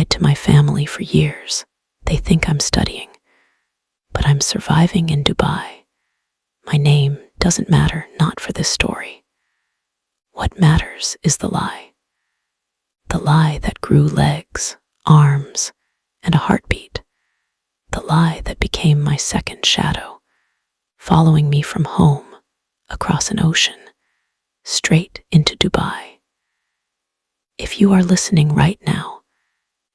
lied to my family for years. They think I'm studying, but I'm surviving in Dubai. My name doesn't matter, not for this story. What matters is the lie. The lie that grew legs, arms, and a heartbeat. The lie that became my second shadow, following me from home, across an ocean, straight into Dubai. If you are listening right now,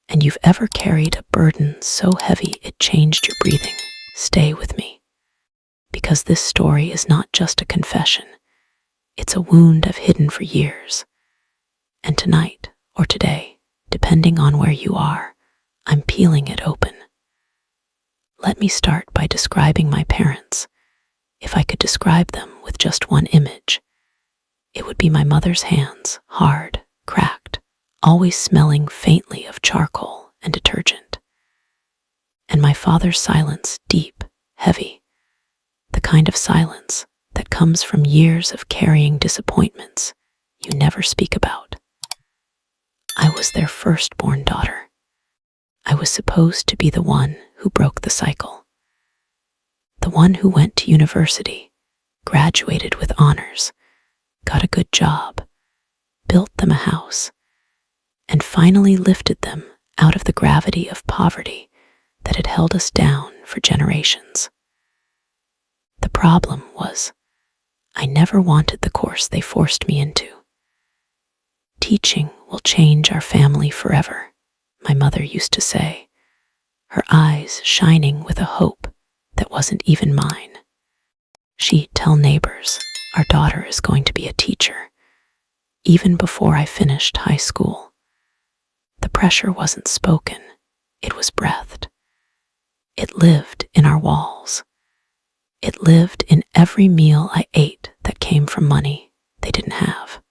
and you've ever carried a burden so heavy it changed your breathing, stay with me. Because this story is not just a confession, it's a wound I've hidden for years. And tonight, or today, depending on where you are, I'm peeling it open. Let me start by describing my parents. If I could describe them with just one image, it would be my mother's hands, hard, cracked, always smelling faintly of charcoal and detergent. And my father's silence, deep, heavy, the kind of silence that comes from years of carrying disappointments you never speak about. I was their firstborn daughter. I was supposed to be the one who broke the cycle. The one who went to university, graduated with honors, got a good job, built them a house, and finally lifted them out of the gravity of poverty that had held us down for generations. The problem was, I never wanted the course they forced me into. Teaching will change our family forever, my mother used to say, her eyes shining with a hope that wasn't even mine. She'd tell neighbors, our daughter is going to be a teacher, even before I finished high school. The pressure wasn't spoken, it was breathed. It lived in our walls. It lived in every meal I ate that came from money they didn't have.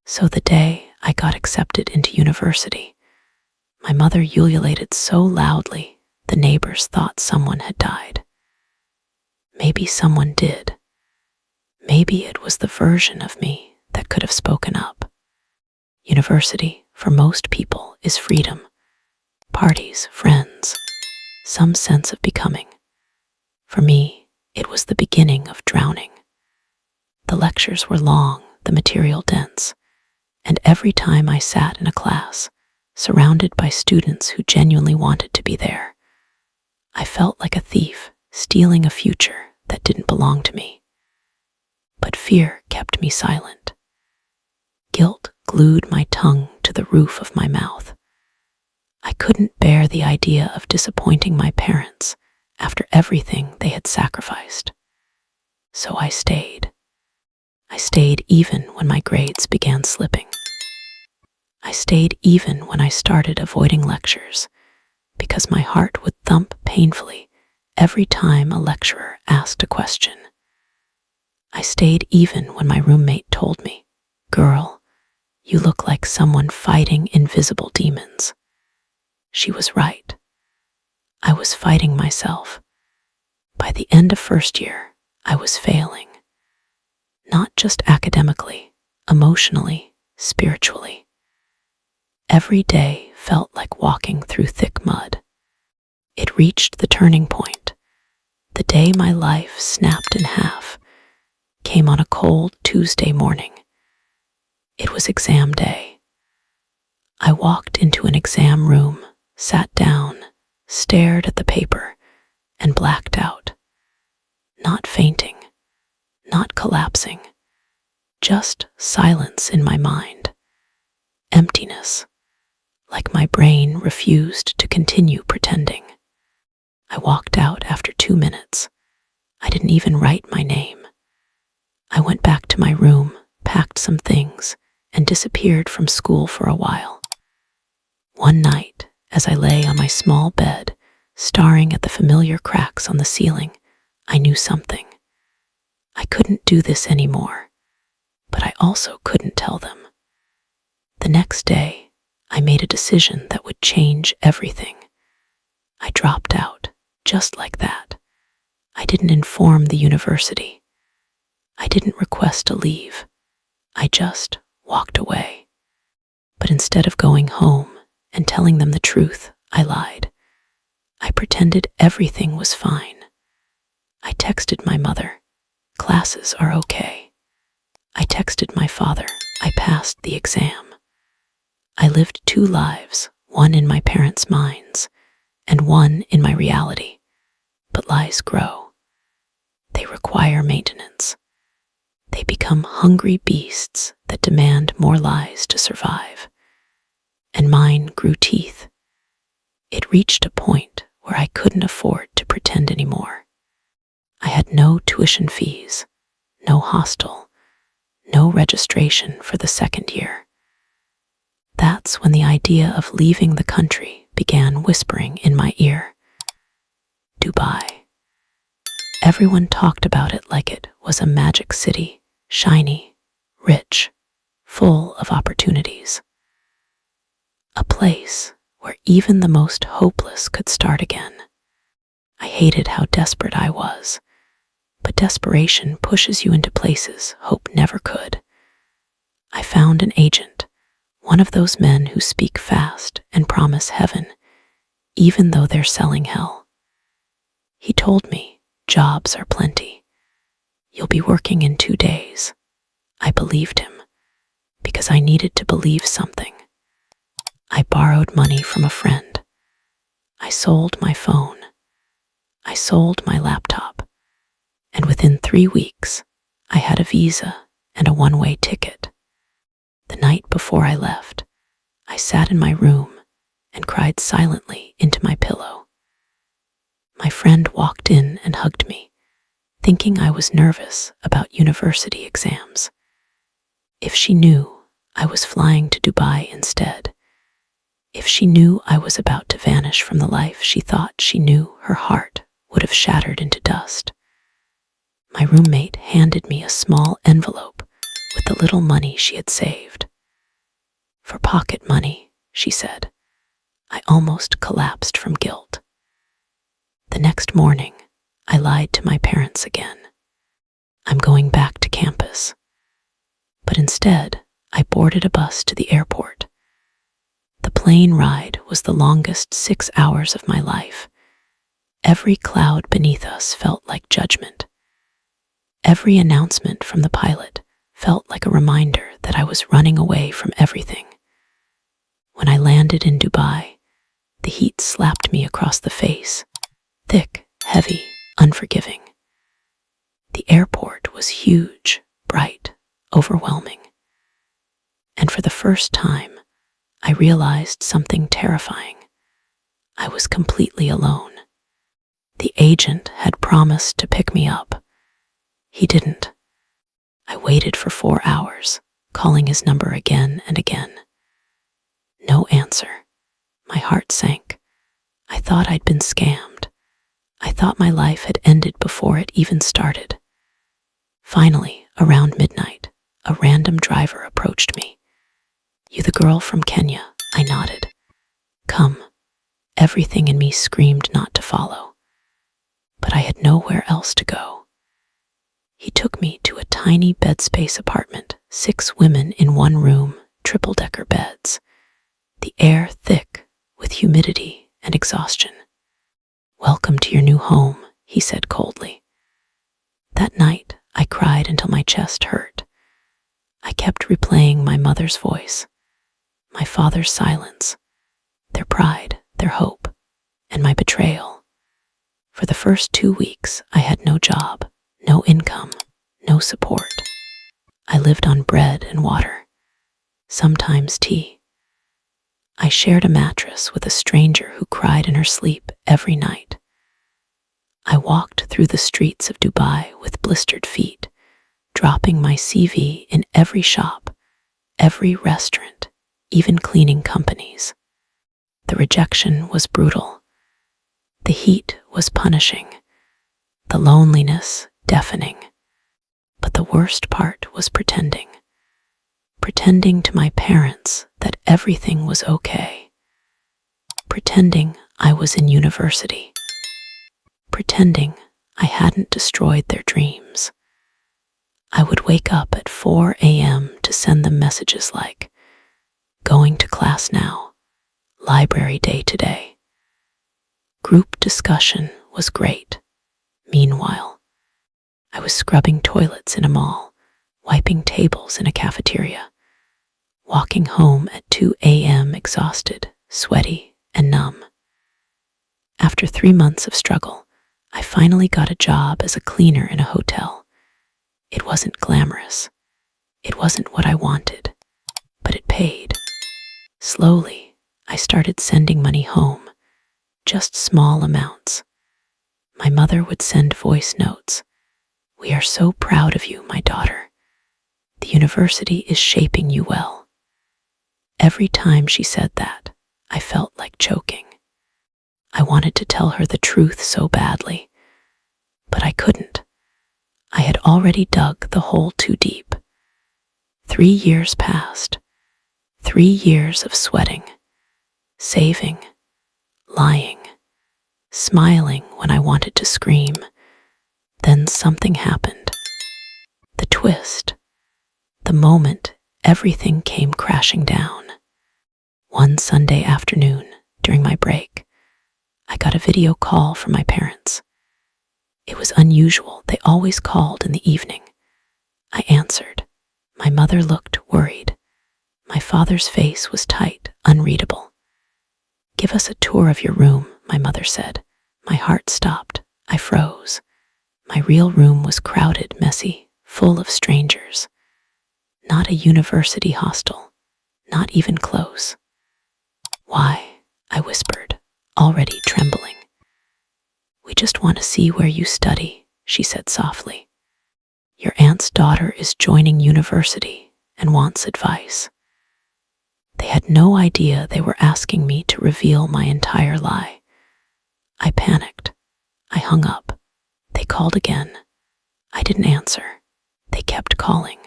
So the day I got accepted into university, my mother ululated so loudly the neighbors thought someone had died. Maybe someone did. Maybe it was the version of me that could have spoken up. University, for most people, is freedom. Parties, friends, some sense of becoming. For me, it was the beginning of drowning. The lectures were long, the material dense, and every time I sat in a class, surrounded by students who genuinely wanted to be there, I felt like a thief stealing a future that didn't belong to me. But fear kept me silent. Guilt glued my tongue to the roof of my mouth. I couldn't bear the idea of disappointing my parents after everything they had sacrificed. So I stayed. I stayed even when my grades began slipping. I stayed even when I started avoiding lectures, because my heart would thump painfully every time a lecturer asked a question. I stayed even when my roommate told me, "Girl, you look like someone fighting invisible demons." She was right. I was fighting myself. By the end of first year, I was failing. Not just academically, emotionally, spiritually. Every day felt like walking through thick mud. It reached the turning point. The day my life snapped in half came on a cold Tuesday morning. It was exam day. I walked into an exam room, sat down, stared at the paper, and blacked out. Not fainting, not collapsing, just silence in my mind. Emptiness, like my brain refused to continue pretending. I walked out after 2 minutes. I didn't even write my name. I went back to my room, packed some things, and disappeared from school for a while. One night, as I lay on my small bed, staring at the familiar cracks on the ceiling, I knew something. I couldn't do this anymore, but I also couldn't tell them. The next day, I made a decision that would change everything. I dropped out, just like that. I didn't inform the university. I didn't request a leave. I just walked away. But instead of going home and telling them the truth, I lied. I pretended everything was fine. I texted my mother, "Classes are okay." I texted my father, "I passed the exam." I lived two lives, one in my parents' minds and one in my reality. But lies grow. They require maintenance. They become hungry beasts that demand more lies to survive. And mine grew teeth. It reached a point where I couldn't afford to pretend anymore. I had no tuition fees, no hostel, no registration for the second year. That's when the idea of leaving the country began whispering in my ear. Dubai. Everyone talked about it like it was a magic city, shiny, rich, full of opportunities. A place where even the most hopeless could start again. I hated how desperate I was, but desperation pushes you into places hope never could. I found an agent, one of those men who speak fast and promise heaven, even though they're selling hell. He told me, "Jobs are plenty. You'll be working in 2 days." I believed him, because I needed to believe something. I borrowed money from a friend. I sold my phone. I sold my laptop. And within 3 weeks, I had a visa and a one-way ticket. The night before I left, I sat in my room and cried silently into my pillow. My friend walked in and hugged me, thinking I was nervous about university exams. If she knew I was flying to Dubai instead, if she knew I was about to vanish from the life she thought she knew, her heart would have shattered into dust. My roommate handed me a small envelope with the little money she had saved. "For pocket money," she said. I almost collapsed from guilt. The next morning, I lied to my parents again. "I'm going back to campus." But instead, I boarded a bus to the airport. The plane ride was the longest 6 hours of my life. Every cloud beneath us felt like judgment. Every announcement from the pilot felt like a reminder that I was running away from everything. When I landed in Dubai, the heat slapped me across the face, thick, heavy, unforgiving. The airport was huge, bright, overwhelming. And for the first time, I realized something terrifying. I was completely alone. The agent had promised to pick me up. He didn't. I waited for 4 hours, calling his number again and again. No answer. My heart sank. I thought I'd been scammed. I thought my life had ended before it even started. Finally, around midnight, a random driver approached me. "You the girl from Kenya?" I nodded. "Come." Everything in me screamed not to follow. But I had nowhere else to go. He took me to a tiny bed space apartment, 6 women in one room, triple-decker beds. The air thick with humidity and exhaustion. "Welcome to your new home," he said coldly. That night, I cried until my chest hurt. I kept replaying my mother's voice, my father's silence, their pride, their hope, and my betrayal. For the first 2 weeks, I had no job, no income, no support. I lived on bread and water, sometimes tea. I shared a mattress with a stranger who cried in her sleep every night. I walked through the streets of Dubai with blistered feet, dropping my CV in every shop, every restaurant, even cleaning companies. The rejection was brutal. The heat was punishing. The loneliness deafening. But the worst part was pretending. Pretending to my parents that everything was okay. Pretending I was in university. Pretending I hadn't destroyed their dreams. I would wake up at 4 a.m. to send them messages like, "Going to class now. Library day today. Group discussion was great. Meanwhile, I was scrubbing toilets in a mall, wiping tables in a cafeteria, walking home at 2 a.m. exhausted, sweaty, and numb. After 3 months of struggle, I finally got a job as a cleaner in a hotel. It wasn't glamorous. It wasn't what I wanted, but it paid. Slowly, I started sending money home, just small amounts. My mother would send voice notes. "We are so proud of you, my daughter. The university is shaping you well." Every time she said that, I felt like choking. I wanted to tell her the truth so badly, but I couldn't. I had already dug the hole too deep. 3 years passed. 3 years of sweating, saving, lying, smiling when I wanted to scream. Then something happened. The twist. The moment everything came crashing down. One Sunday afternoon, during my break, I got a video call from my parents. It was unusual. They always called in the evening. I answered. My mother looked worried. My father's face was tight, unreadable. "Give us a tour of your room," my mother said. My heart stopped. I froze. My real room was crowded, messy, full of strangers. Not a university hostel, not even close. "Why?" I whispered, already trembling. "We just want to see where you study," she said softly. "Your aunt's daughter is joining university and wants advice." They had no idea they were asking me to reveal my entire lie. I panicked. I hung up. They called again. I didn't answer. They kept calling.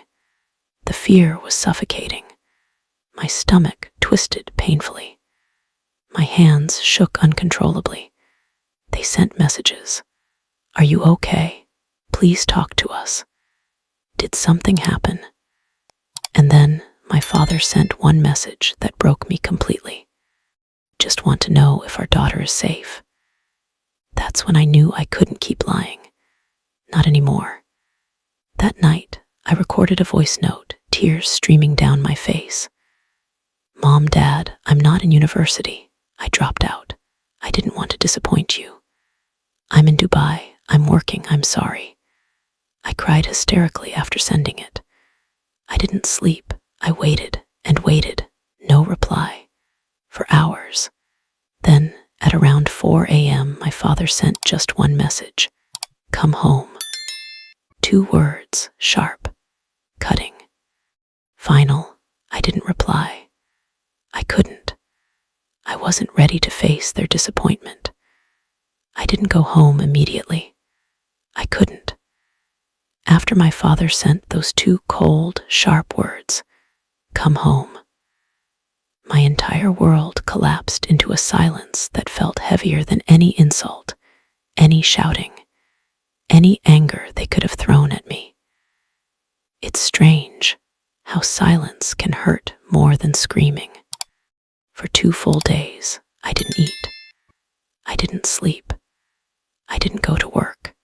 The fear was suffocating. My stomach twisted painfully. My hands shook uncontrollably. They sent messages. "Are you okay? Please talk to us. Did something happen?" And then my father sent one message that broke me completely. "Just want to know if our daughter is safe." That's when I knew I couldn't keep lying. Not anymore. That night, I recorded a voice note, tears streaming down my face. "Mom, Dad, I'm not in university. I dropped out. I didn't want to disappoint you. I'm in Dubai. I'm working. I'm sorry." I cried hysterically after sending it. I didn't sleep. I waited and waited. No reply. For hours. Then, at around 4 a.m., my father sent just one message. "Come home." 2 words, sharp, cutting. Final. I didn't reply. I couldn't. I wasn't ready to face their disappointment. I didn't go home immediately. I couldn't. After my father sent those 2 cold, sharp words, "Come home," my entire world collapsed into a silence that felt heavier than any insult, any shouting, any anger they could have thrown at me. It's strange how silence can hurt more than screaming. For 2 full days, I didn't eat. I didn't sleep. I didn't go to work.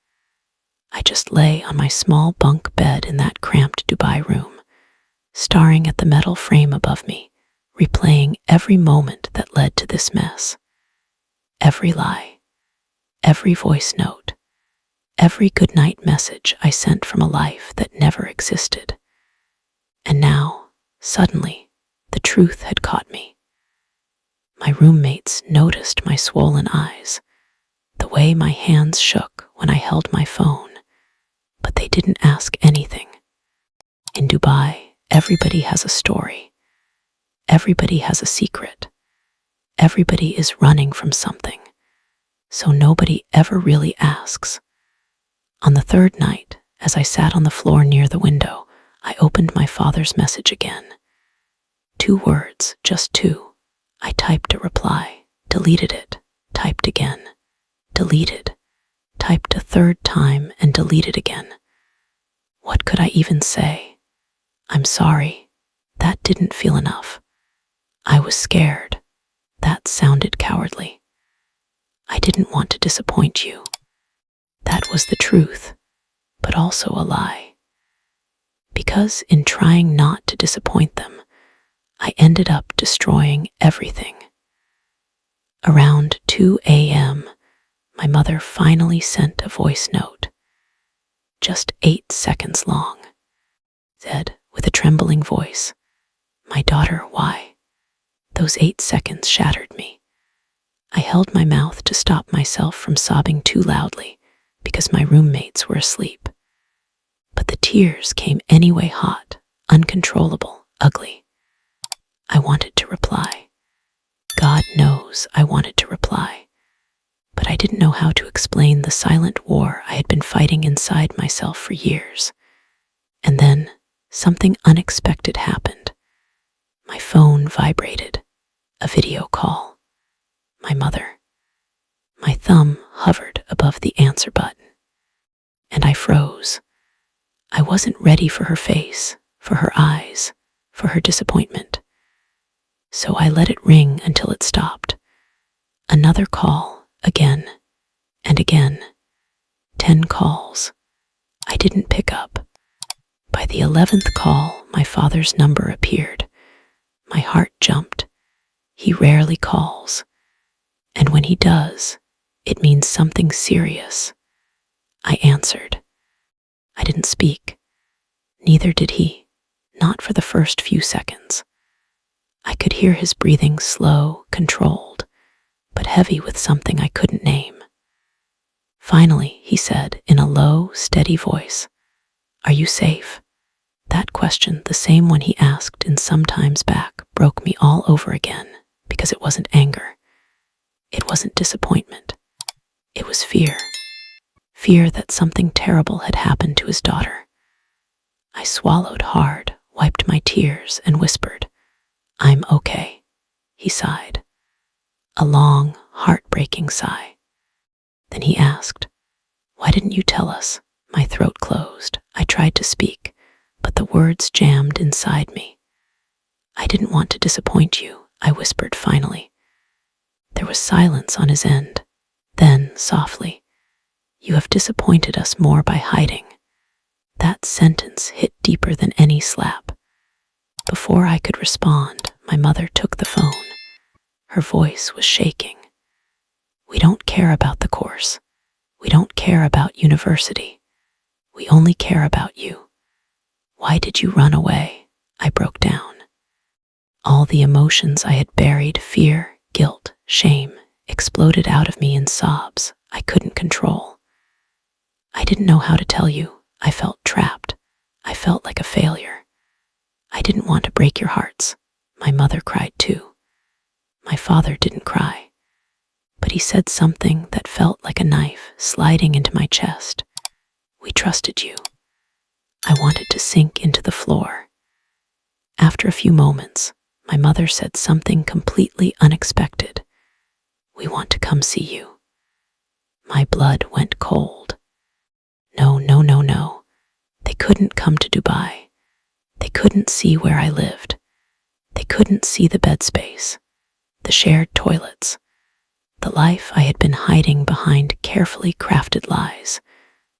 I just lay on my small bunk bed in that cramped Dubai room, staring at the metal frame above me, replaying every moment that led to this mess. Every lie, every voice note, every goodnight message I sent from a life that never existed. And now, suddenly, the truth had caught me. My roommates noticed my swollen eyes, the way my hands shook when I held my phone, but they didn't ask anything. In Dubai, everybody has a story. Everybody has a secret. Everybody is running from something, so nobody ever really asks. On the 3rd night, as I sat on the floor near the window, I opened my father's message again. 2 words, just 2. I typed a reply, deleted it, typed again, deleted, typed a 3rd time and deleted again. What could I even say? "I'm sorry." That didn't feel enough. I was scared. That sounded cowardly. I didn't want to disappoint you. That was the truth, but also a lie. Because in trying not to disappoint them, I ended up destroying everything. Around 2 a.m., my mother finally sent a voice note, just 8 seconds long. Said with a trembling voice, "My daughter, why?" Those 8 seconds shattered me. I held my mouth to stop myself from sobbing too loudly because my roommates were asleep. But the tears came anyway, hot, uncontrollable, ugly. I wanted to reply. God knows I wanted to reply. But I didn't know how to explain the silent war I had been fighting inside myself for years. And then something unexpected happened. My phone vibrated. A video call. My mother. My thumb hovered above the answer button. And I froze. I wasn't ready for her face, for her eyes, for her disappointment. So I let it ring until it stopped. Another call, again and again. 10 calls. I didn't pick up. By the 11th call, my father's number appeared. My heart jumped. He rarely calls. And when he does, it means something serious. I answered. I didn't speak. Neither did he, not for the first few seconds. I could hear his breathing slow, controlled, but heavy with something I couldn't name. Finally, he said in a low, steady voice, "Are you safe?" That question, the same one he asked in some times back, broke me all over again because it wasn't anger. It wasn't disappointment. It was fear. Fear that something terrible had happened to his daughter. I swallowed hard, wiped my tears, and whispered, "I'm okay." He sighed. A long, heartbreaking sigh. Then he asked, "Why didn't you tell us?" My throat closed. I tried to speak, but the words jammed inside me. "I didn't want to disappoint you," I whispered finally. There was silence on his end. Then, softly, "You have disappointed us more by hiding." That sentence hit deeper than any slap. Before I could respond, my mother took the phone. Her voice was shaking. "We don't care about the course. We don't care about university. We only care about you. Why did you run away?" I broke down. All the emotions I had buried, fear, guilt, shame, exploded out of me in sobs I couldn't control. I didn't know how to tell you. I felt trapped. I felt like a failure. I didn't want to break your hearts. My mother cried too. My father didn't cry. But he said something that felt like a knife sliding into my chest. "We trusted you." I wanted to sink into the floor. After a few moments, my mother said something completely unexpected. "We want to come see you." My blood went cold. No, no, no, no. They couldn't come to Dubai. They couldn't see where I lived. They couldn't see the bed space, the shared toilets, the life I had been hiding behind carefully crafted lies.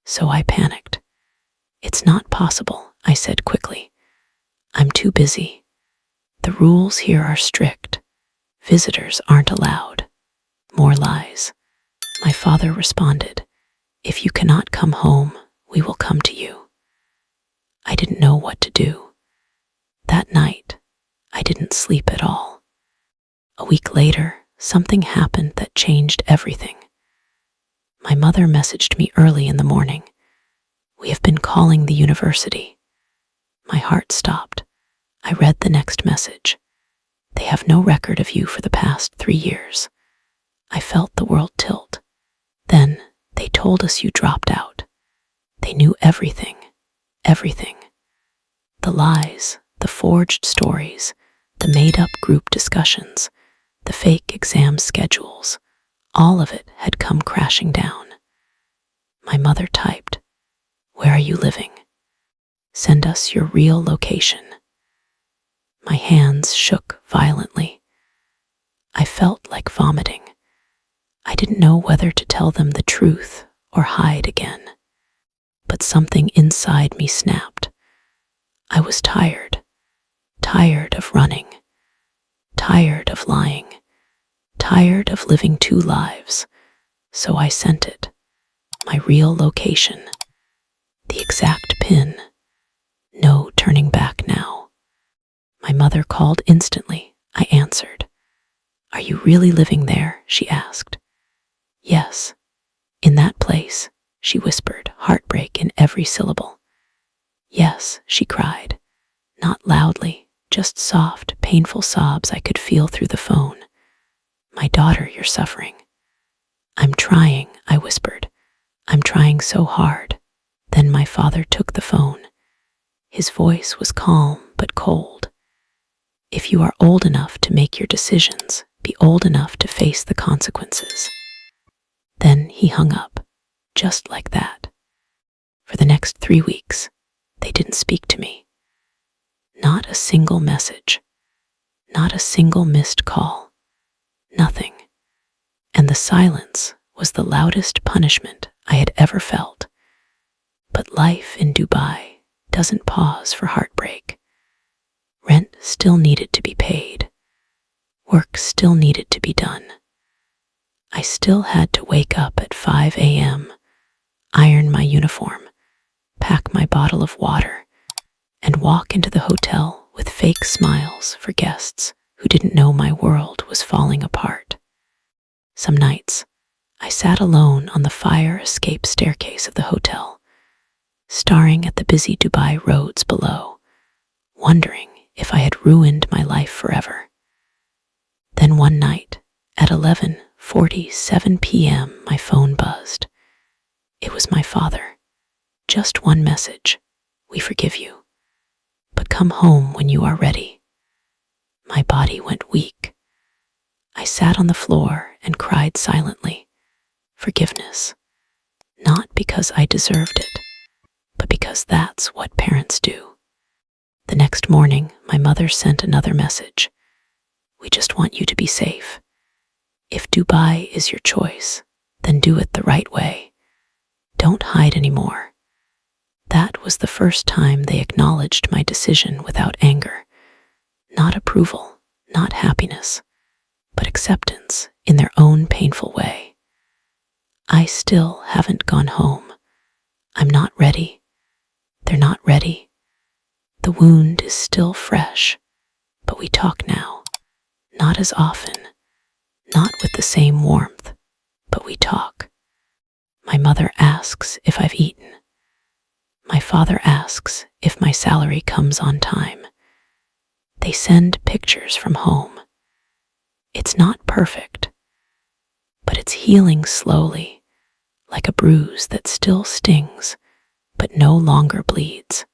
So I panicked. "It's not possible," I said quickly. "I'm too busy. The rules here are strict. Visitors aren't allowed." More lies. My father responded, "If you cannot come home, we will come to you." I didn't know what to do. That night, I didn't sleep at all. A week later, something happened that changed everything. My mother messaged me early in the morning. "We have been calling the university." My heart stopped. I read the next message. "They have no record of you for the past 3 years." I felt the world tilt. Then they told us you dropped out. They knew everything. Everything. The lies, the forged stories, the made-up group discussions, the fake exam schedules, all of it had come crashing down. My mother typed, "Where are you living? Send us your real location." My hands shook violently. I felt like vomiting. I didn't know whether to tell them the truth or hide again. But something inside me snapped. I was tired. Tired of running. Tired of lying. Tired of living two lives. So I sent it. My real location. The exact pin. No turning back now. My mother called instantly. I answered. "Are you really living there?" she asked. "Yes. In that place," she whispered, heartbreak in every syllable. "Yes," she cried. Not loudly, just soft, painful sobs I could feel through the phone. "My daughter, you're suffering." "I'm trying," I whispered. "I'm trying so hard." Then my father took the phone. His voice was calm but cold. "If you are old enough to make your decisions, be old enough to face the consequences." Then he hung up, just like that. For the next 3 weeks, they didn't speak to me. Not a single message, not a single missed call, nothing. And the silence was the loudest punishment I had ever felt. But life in Dubai doesn't pause for heartbreak. Rent still needed to be paid. Work still needed to be done. I still had to wake up at 5 a.m., iron my uniform, pack my bottle of water, and walk into the hotel with fake smiles for guests who didn't know my world was falling apart. Some nights, I sat alone on the fire escape staircase of the hotel, staring at the busy Dubai roads below, wondering if I had ruined my life forever. Then one night, at 11:47 p.m., my phone buzzed. It was my father. Just one message. "We forgive you, but come home when you are ready." My body went weak. I sat on the floor and cried silently. Forgiveness. Not because I deserved it, but because that's what parents do. The next morning, my mother sent another message. "We just want you to be safe. If Dubai is your choice, then do it the right way. Don't hide anymore." That was the first time they acknowledged my decision without anger. Not approval, not happiness, but acceptance in their own painful way. I still haven't gone home. I'm not ready. They're not ready. The wound is still fresh, but we talk now. Not as often, not with the same warmth, but we talk. My mother asks if I've eaten. My father asks if my salary comes on time. They send pictures from home. It's not perfect, but it's healing slowly, like a bruise that still stings, but no longer bleeds.